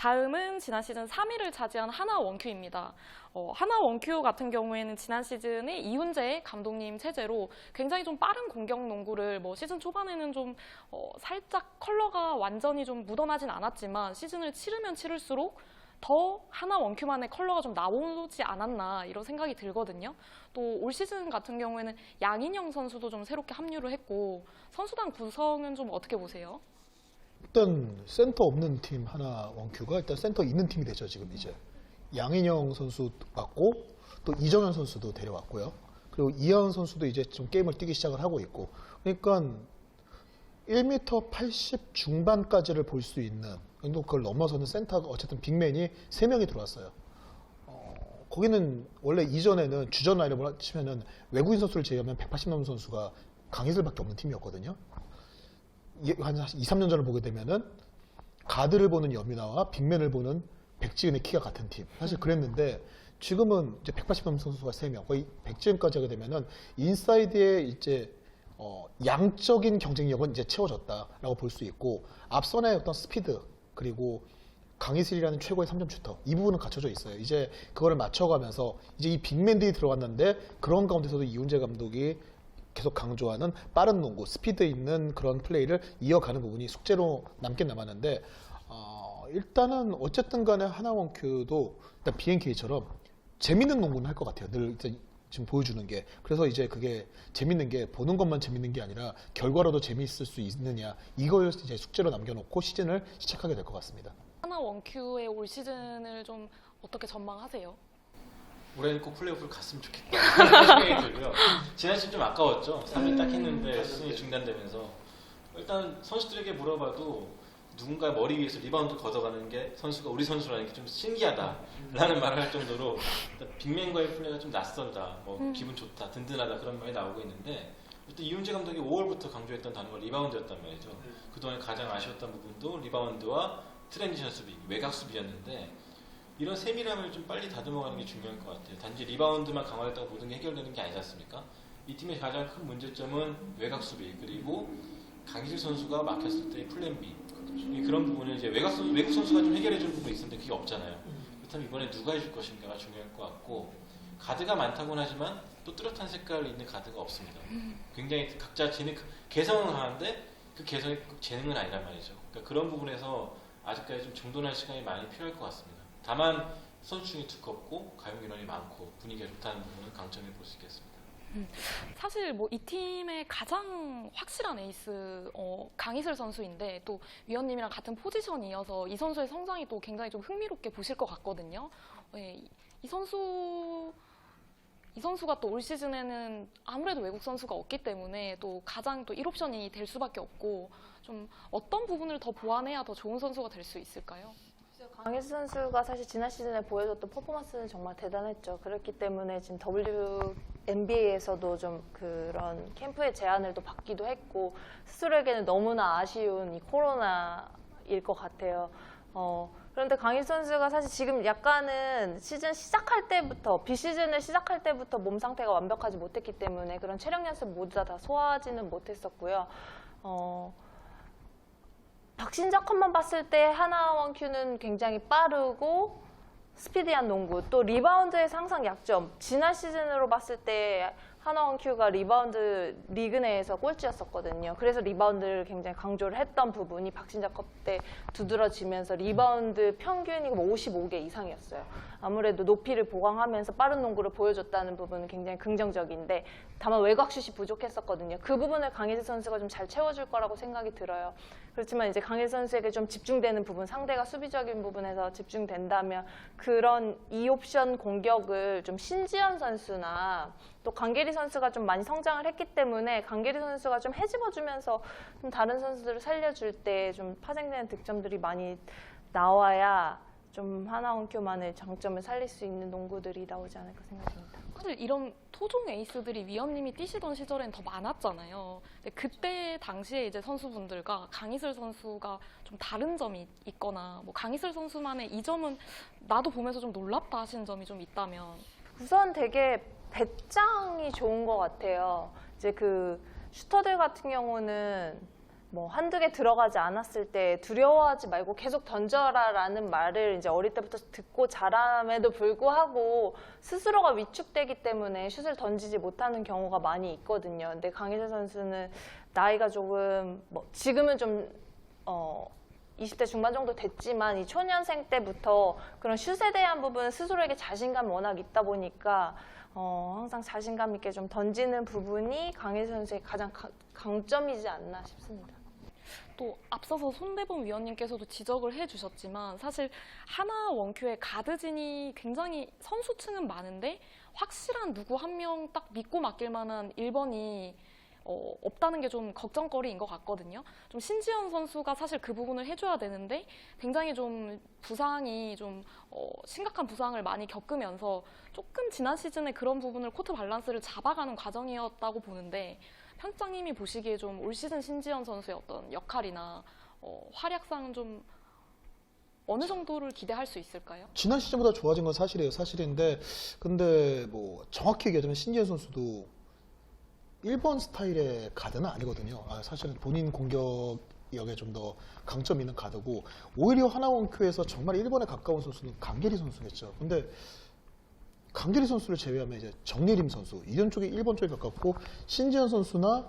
다음은 지난 시즌 3위를 차지한 하나 원큐입니다. 하나 원큐 같은 경우에는 지난 시즌에 이훈재 감독님 체제로 굉장히 좀 빠른 공격 농구를 시즌 초반에는 좀 살짝 컬러가 완전히 좀 묻어나진 않았지만 시즌을 치르면 치를수록 더 하나 원큐만의 컬러가 좀 나오지 않았나 이런 생각이 들거든요. 또 올 시즌 같은 경우에는 양인영 선수도 좀 새롭게 합류를 했고 선수단 구성은 좀 어떻게 보세요? 일단 센터 없는 팀 하나 원큐가 일단 센터 있는 팀이 되죠. 지금 이제 양인영 선수 왔고 또 이정현 선수도 데려왔고요. 그리고 이하은 선수도 이제 좀 게임을 뛰기 시작을 하고 있고, 그러니까 1m 80 중반까지를 볼 수 있는, 그걸 넘어서는 센터가 어쨌든 빅맨이 3명이 들어왔어요. 거기는 원래 이전에는 주전 라인업을 치면은 외국인 선수를 제외하면 180 넘는 선수가 강희슬밖에 없는 팀이었거든요. 한 2, 3년 전을 보게 되면은 가드를 보는 여민아와 빅맨을 보는 백지은의 키가 같은 팀. 사실 그랬는데 지금은 이제 180 넘는 선수가 3명, 거의 백지은까지 하게 되면은 인사이드의 이제 양적인 경쟁력은 이제 채워졌다라고 볼 수 있고, 앞선의 어떤 스피드 그리고 강희슬이라는 최고의 3점 슈터, 이 부분은 갖춰져 있어요. 이제 그거를 맞춰가면서 이제 이 빅맨들이 들어갔는데 그런 가운데서도 이훈재 감독이 계속 강조하는 빠른 농구, 스피드 있는 그런 플레이를 이어가는 부분이 숙제로 남긴 남았는데, 일단은 어쨌든 간에 하나원큐도 일단 BNK처럼 재밌는 농구는 할 것 같아요. 늘 일단 지금 보여주는 게. 그래서 이제 그게 재밌는 게 보는 것만 재밌는 게 아니라 결과로도 재미있을 수 있느냐, 이걸 이제 숙제로 남겨놓고 시즌을 시작하게 될 것 같습니다. 하나 원큐의 올 시즌을 좀 어떻게 전망하세요? 올해는 꼭 플레이오프를 갔으면 좋겠다 생각이 들고요. 지난 시즌 좀 아까웠죠. 3위 딱 했는데 시즌이 중단되면서 일단 선수들에게 물어봐도 누군가 머리 위에서 리바운드 걷어가는 게 선수가 우리 선수라는 게 좀 신기하다라는 말을 할 정도로 빅맨과의 플레이가 좀 낯설다, 기분 좋다, 든든하다 그런 말이 나오고 있는데, 일단 이훈재 감독이 5월부터 강조했던 단어가 리바운드였단 말이죠. 그동안 가장 아쉬웠던 부분도 리바운드와 트랜지션 수비, 외곽 수비였는데 이런 세밀함을 좀 빨리 다듬어가는 게 중요할 것 같아요. 단지 리바운드만 강화했다고 모든 게 해결되는 게 아니지 않습니까? 이 팀의 가장 큰 문제점은 외곽 수비, 그리고 강희슬 선수가 막혔을 때의 플랜 B, 그런 부분을 이제 외국 선수가 좀 해결해 주는 부분이 있었는데 그게 없잖아요. 그렇다면 이번에 누가 해줄 것인가가 중요할 것 같고, 가드가 많다고는 하지만 또 뚜렷한 색깔이 있는 가드가 없습니다. 굉장히 각자 개성은 강한데 그 개성이 꼭 재능은 아니란 말이죠. 그러니까 그런 부분에서 아직까지 좀 정돈할 시간이 많이 필요할 것 같습니다. 다만 선수층이 두껍고 가용 인원이 많고 분위기가 좋다는 부분은 강점을 볼 수 있겠습니다. 사실 이 팀의 가장 확실한 에이스 강희슬 선수인데, 또 위원님이랑 같은 포지션이어서 이 선수의 성장이 또 굉장히 좀 흥미롭게 보실 것 같거든요. 이 선수가 또 올 시즌에는 아무래도 외국 선수가 없기 때문에 또 가장 또 1옵션이 될 수밖에 없고, 좀 어떤 부분을 더 보완해야 더 좋은 선수가 될 수 있을까요? 강희슬 선수가 사실 지난 시즌에 보여줬던 퍼포먼스는 정말 대단했죠. 그렇기 때문에 지금 WNBA에서도 좀 그런 캠프의 제안을 또 받기도 했고, 스스로에게는 너무나 아쉬운 이 코로나일 것 같아요. 그런데 강희슬 선수가 사실 지금 약간은 시즌 시작할 때부터, 비시즌을 시작할 때부터 몸 상태가 완벽하지 못했기 때문에 그런 체력 연습 모두 다 소화하지는 못했었고요. 박신자 컷만 봤을 때 하나원큐는 굉장히 빠르고 스피디한 농구, 또 리바운드에서 항상 약점. 지난 시즌으로 봤을 때 하나원큐가 리바운드 리그 내에서 꼴찌였었거든요. 그래서 리바운드를 굉장히 강조를 했던 부분이 박신자 컵 때 두드러지면서 리바운드 평균이 55개 이상이었어요. 아무래도 높이를 보강하면서 빠른 농구를 보여줬다는 부분은 굉장히 긍정적인데, 다만 외곽슛이 부족했었거든요. 그 부분을 강희슬 선수가 좀 잘 채워줄 거라고 생각이 들어요. 그렇지만 이제 강희슬 선수에게 좀 집중되는 부분, 상대가 수비적인 부분에서 집중된다면 그런 2옵션 공격을 좀 신지연 선수나 또 강계리 선수가 좀 많이 성장을 했기 때문에 강계리 선수가 좀 헤집어주면서 좀 다른 선수들을 살려줄 때 좀 파생되는 득점들이 많이 나와야 좀 하나원큐만의 장점을 살릴 수 있는 농구들이 나오지 않을까 생각합니다. 사실 이런 토종 에이스들이 위원님이 뛰시던 시절엔 더 많았잖아요. 근데 그때 당시에 이제 선수분들과 강희슬 선수가 좀 다른 점이 있거나, 강희슬 선수만의 이 점은 나도 보면서 좀 놀랍다 하시는 점이 좀 있다면. 우선 되게 배짱이 좋은 것 같아요. 이제 그 슈터들 같은 경우는 뭐 한두 개 들어가지 않았을 때 두려워하지 말고 계속 던져라라는 말을 이제 어릴 때부터 듣고 자람에도 불구하고 스스로가 위축되기 때문에 슛을 던지지 못하는 경우가 많이 있거든요. 근데 강희슬 선수는 나이가 조금 뭐 지금은 좀 20대 중반 정도 됐지만 이 초년생 때부터 그런 슛에 대한 부분은 스스로에게 자신감이 워낙 있다 보니까 항상 자신감 있게 좀 던지는 부분이 강희슬 선수의 가장 강점이지 않나 싶습니다. 또 앞서서 손대범 위원님께서도 지적을 해주셨지만 사실 하나 원큐의 가드진이 굉장히 선수층은 많은데 확실한 누구 한 명 딱 믿고 맡길 만한 1번이 없다는 게 좀 걱정거리인 것 같거든요. 좀 신지현 선수가 사실 그 부분을 해줘야 되는데 굉장히 좀 부상이 좀 심각한 부상을 많이 겪으면서 조금 지난 시즌에 그런 부분을 코트 밸런스를 잡아가는 과정이었다고 보는데 편집장님이 보시기에 좀 올 시즌 신지현 선수의 어떤 역할이나 활약상은 좀 어느 정도를 기대할 수 있을까요? 지난 시즌보다 좋아진 건 사실이에요. 사실인데 근데 뭐 정확히 얘기하자면 신지현 선수도 1번 스타일의 가드는 아니거든요. 사실은 본인 공격력에 좀 더 강점 있는 가드고 오히려 하나원큐에서 정말 1번에 가까운 선수는 강계리 선수겠죠. 근데 강계리 선수를 제외하면 이제 정예림 선수 이런 쪽이 1번 쪽에 가깝고 신지현 선수나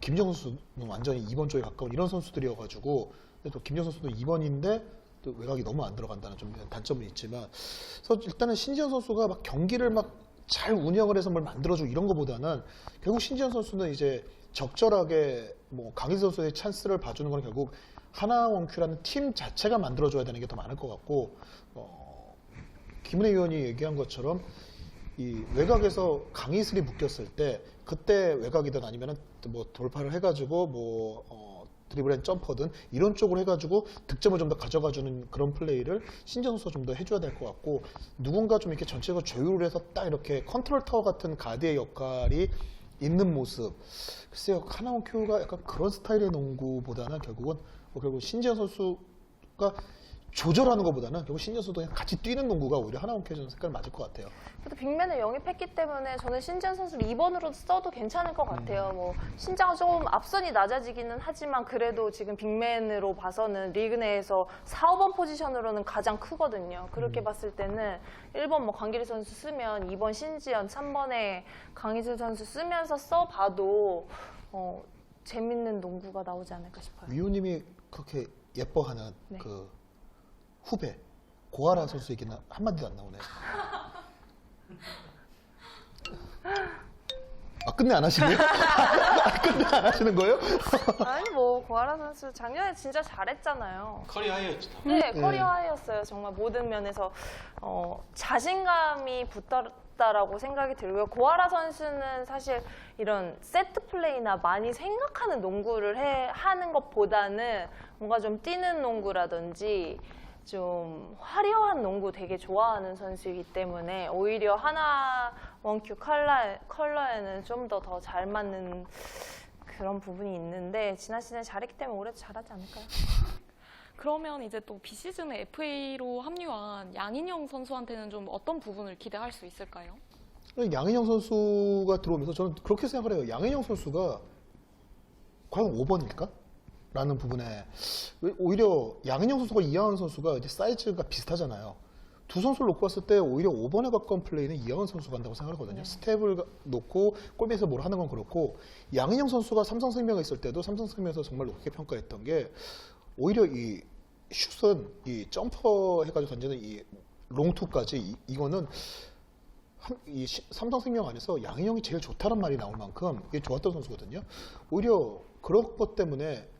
김정 선수는 완전히 2번 쪽에 가까운 이런 선수들이어가지고 근데 또 김정 선수도 2번인데 또 외곽이 너무 안 들어간다는 좀 단점은 있지만 그래서 일단은 신지현 선수가 막 경기를 막 잘 운영을 해서 뭘 만들어주고 이런 것보다는 결국 신지현 선수는 이제 적절하게 뭐 강희슬 선수의 찬스를 봐주는 건 결국 하나원큐라는 팀 자체가 만들어줘야 되는 게 더 많을 것 같고 김은혜 의원이 얘기한 것처럼 이 외곽에서 강희슬이 묶였을 때 그때 외곽이든 아니면은 뭐 돌파를 해가지고 뭐 드리블 앤 점퍼든 이런 쪽으로 해가지고 득점을 좀 더 가져가주는 그런 플레이를 신지현 선수가 좀 더 해줘야 될 것 같고 누군가 좀 이렇게 전체적으로 조율을 해서 딱 이렇게 컨트롤 타워 같은 가드의 역할이 있는 모습. 글쎄요, 하나원큐가 약간 그런 스타일의 농구보다는 결국 신지현 선수가 조절하는 것보다는 결국 신지현 선수도 그냥 같이 뛰는 농구가 오히려 하나원큐의 색깔 맞을 것 같아요. 그래도 빅맨을 영입했기 때문에 저는 신지현 선수를 2번으로 써도 괜찮을 것 같아요. 뭐 신장은 조금 앞선이 낮아지기는 하지만 그래도 지금 빅맨으로 봐서는 리그 내에서 4, 5번 포지션으로는 가장 크거든요. 그렇게 봤을 때는 1번 뭐 강기리 선수 쓰면 2번 신지현, 3번에 강희슬 선수 쓰면서 써봐도 재밌는 농구가 나오지 않을까 싶어요. 위호님이 그렇게 예뻐하는 네. 그 후배 고아라 선수 얘기는 한마디도 안 나오네. 끝내 안 하시네요? 끝내 안 하시는 거예요? 아니 뭐 고아라 선수 작년에 진짜 잘했잖아요. 커리 하이였죠. 네, 커리어 하이였어요. 정말 모든 면에서 자신감이 붙었다라고 생각이 들고요. 고아라 선수는 사실 이런 세트 플레이나 많이 생각하는 농구를 하는 것보다는 뭔가 좀 뛰는 농구라든지 좀 화려한 농구 되게 좋아하는 선수이기 때문에 오히려 하나 원큐 컬러에는 좀 더 잘 맞는 그런 부분이 있는데 지난 시즌에 잘했기 때문에 올해도 잘하지 않을까요? 그러면 이제 또 비시즌에 FA로 합류한 양인영 선수한테는 좀 어떤 부분을 기대할 수 있을까요? 양인영 선수가 들어오면서 저는 그렇게 생각을 해요. 양인영 선수가 과연 5번일까? 라는 부분에 오히려 양인영 선수가 이하은 선수가 이제 사이즈가 비슷하잖아요. 두 선수를 놓고 봤을 때 오히려 5번에 가까운 플레이는 이하은 선수가 한다고 생각하거든요. 네. 스텝을 놓고 골밑에서 뭘 하는 건 그렇고 양인영 선수가 삼성생명에 있을 때도 삼성생명에서 정말 높게 평가했던 게 오히려 이 슛은 이 점퍼 해가지고 던지는 이 롱투까지 이거는 이 삼성생명 안에서 양인영이 제일 좋다는 말이 나올 만큼 이게 좋았던 선수거든요. 오히려 그런 것 때문에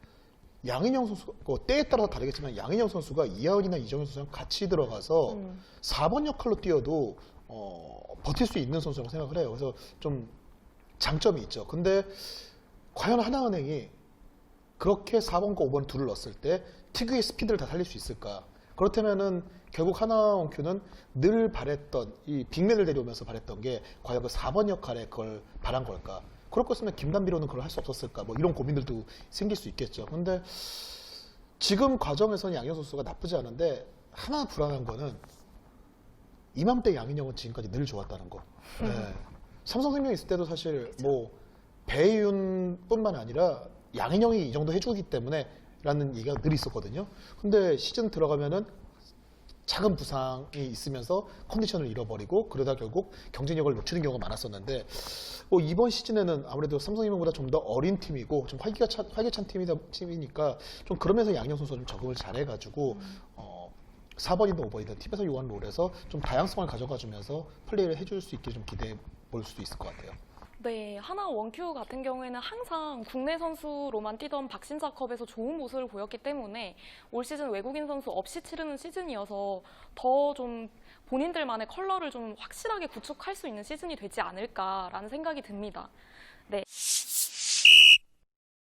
양인영 선수가 때에 따라 다르겠지만 양인영 선수가 이하은이나 이정현 선수랑 같이 들어가서 4번 역할로 뛰어도 버틸 수 있는 선수라고 생각을 해요. 그래서 좀 장점이 있죠. 근데 과연 하나은행이 그렇게 4번과 5번 둘을 넣었을 때 특유의 스피드를 다 살릴 수 있을까? 그렇다면은 결국 하나원큐는 늘 바랬던 이 빅맨을 데려오면서 바랬던 게 과연 그 4번 역할에 그걸 바란 걸까? 그럴 거였으면 김단비로는 그걸 할 수 없었을까? 뭐 이런 고민들도 생길 수 있겠죠. 근데 지금 과정에서는 양인영 선수가 나쁘지 않은데 하나 불안한 거는 이맘때 양인영은 지금까지 늘 좋았다는 거. 네. 삼성생명 있을 때도 사실 뭐 배윤뿐만 아니라 양인영이 이 정도 해주기 때문에 라는 얘기가 늘 있었거든요. 근데 시즌 들어가면은 작은 부상이 있으면서 컨디션을 잃어버리고 그러다 결국 경쟁력을 놓치는 경우가 많았었는데 이번 시즌에는 아무래도 삼성생명보다 좀 더 어린 팀이고 좀 활기찬 팀이니까 좀 그러면서 양인영 선수가 좀 적응을 잘해가지고 4번이든 5번이든 팀에서 요구하는 롤에서 좀 다양성을 가져가주면서 플레이를 해줄 수 있게 좀 기대해 볼 수도 있을 것 같아요. 네, 하나 원큐 같은 경우에는 항상 국내 선수로만 뛰던 박신자컵에서 좋은 모습을 보였기 때문에 올 시즌 외국인 선수 없이 치르는 시즌이어서 더 좀 본인들만의 컬러를 좀 확실하게 구축할 수 있는 시즌이 되지 않을까라는 생각이 듭니다. 네.